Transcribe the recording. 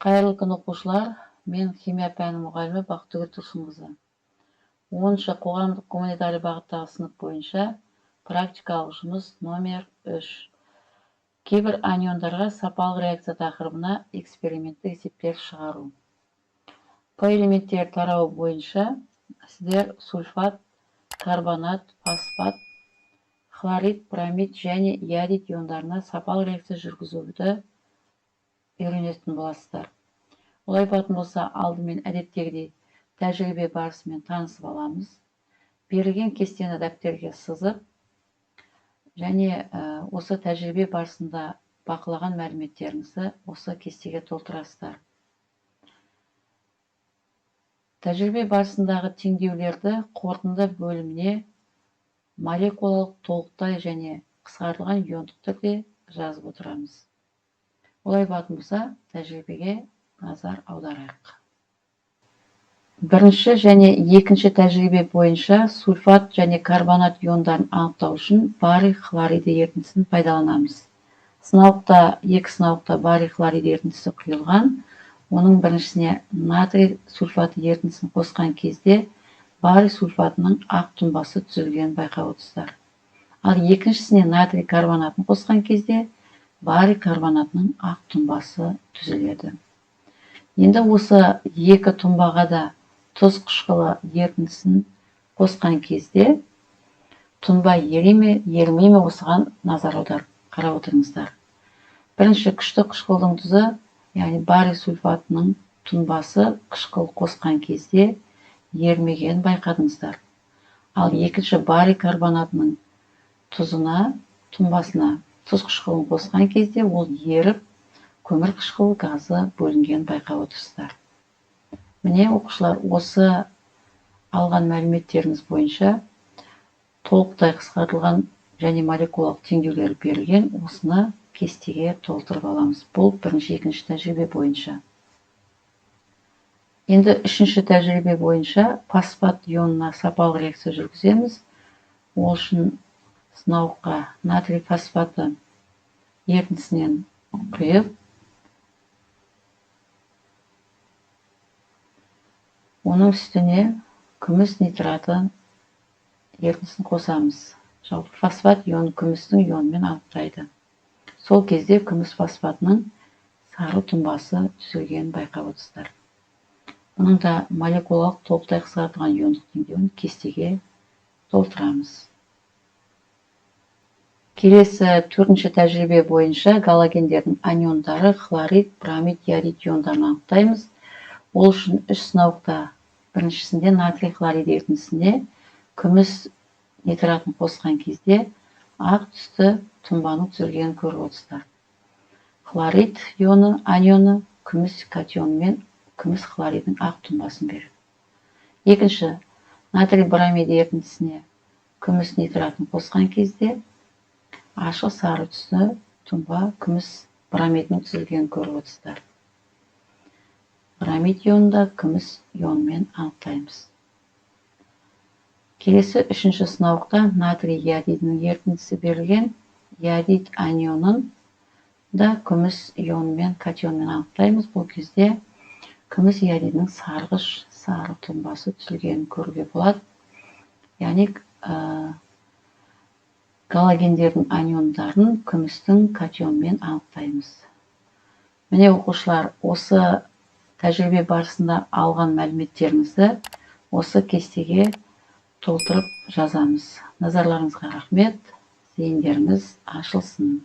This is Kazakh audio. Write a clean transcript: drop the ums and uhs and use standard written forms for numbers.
Қайырлы күн оқушылар, мен химия пәні мұғалімі Бақтыгүл Тұрсынқызы. 10-шы қоғамдық гуманитарлы бағыттағы сынып бойынша практикалық жұмыс номер 3. Кейбір аниондарға сапалық реакция тақырыбына экспериментті есептер шығару. По элементтер тарауы бойынша сіздер сульфат, карбонат, фосфат, хлорид, бромид және иодид иондарына сапалық реакция жүргізуді үйренетін боласыздар. Олай болатын болса, алдымен әдеттегідей тәжірибе барысымен танысып аламыз. Берілген кестені дәптерге сызып, және осы тәжірибе барысында бақылаған мәліметтеріңізді осы кестеге толтырасыздар. Тәжірибе барысындағы теңдеулерді қорытынды бөліміне молекулалық толықтай және қысқартылған иондық түрде жазып отырамыз. Олай болатын болса, тәжірибеге назар аударайық. Бірінші және екінші тәжірибе бойынша сульфат және карбонат иондарын анықтау үшін барий хлориді ерітіндісін пайдаланамыз. Екі сынауықта барий хлориді ерітіндісі құйылған. Оның біріншісіне натрий сульфаты ерітіндісін қосқан кезде барий сульфатының ақ тұнбасы түзілгенін байқап отырсыздар. Ал екіншісіне натрий карбонатын қосқан кезде барий карбонатының ақ тұнбасы түзіледі. Енді осы екі тұнбаға да тұз қышқылы ерітіндісін қосқан кезде тұнба ере ме, ерімей ме, осыған назар аударып қарап отырыңыздар. Бірінші күшті қышқылдың тұзы, яғни барий сульфатының тұнбасы қышқыл қосқан кезде ерімегенін байқадыңыздар. Ал екінші барий карбонатының тұнбасына тұз қышқылын қосқан кезде ол еріп, көмір қышқыл газы бөлінген байқап отырсыздар. Міне оқушылар, осы алған мәліметтеріңіз бойынша толықтай қысқартылған және молекулалық теңдеулері берілген, осыны кестеге толтырып аламыз. Бұл бірінші, екінші тәжірибе бойынша. Енді үшінші тәжірибе бойынша фосфат ионына сапалық реакция жүргіземіз. Ол үшін сынауыққа натрий фосфаты ерітіндісінен құйып, оның үстіне күміс нитраты ерітіндісін қосамыз. Жалпы фосфат ионы күмістің ионымен анықтайды. Сол кезде күміс фосфатының сары тұнбасы түзілгенін байқап отырсыздар. Бұның да молекулалық толықтай қысқартылған иондық теңдеуін кестеге толтырамыз. Келесі төртінші тәжірибе бойынша галогендердің аниондары хлорид, бромид, иодид иондарын анықтаймыз. Ол үшін үш сынауықта біріншісінде натрий хлорид ерітіндісіне күміс нитратын қосқан кезде ақ түсті тұнбаның түзілгенін көріп отырсыздар. Хлорид ионы, анионы күміс катионымен күміс хлориддің ақ тұнбасын береді. Екінші, натрий бромид ерітіндісіне күміс нитратын қосқан кезде ашық сары түсті тұнба күміс бромидінің түзілгенін көріп отырсыздар. Бромид ионында күміс ионымен анықтаймыз. Келесі үшінші сынауықта натрий иодидінің ерітіндісі берілген. Иодид анионын да күміс ионымен катионмен анықтаймыз. Бұл кезде күміс иодидінің сарғыш сары тұнбасы түзілгенін көруге болады. Яғни галогендердің аниондарын күмістің катионмен анықтаймыз. Міне оқушылар, осы тәжірибе барысында алған мәліметтеріңізді осы кестеге толтырып жазамыз. Назарларыңызға рахмет. Зейіндеріңіз ашылсын.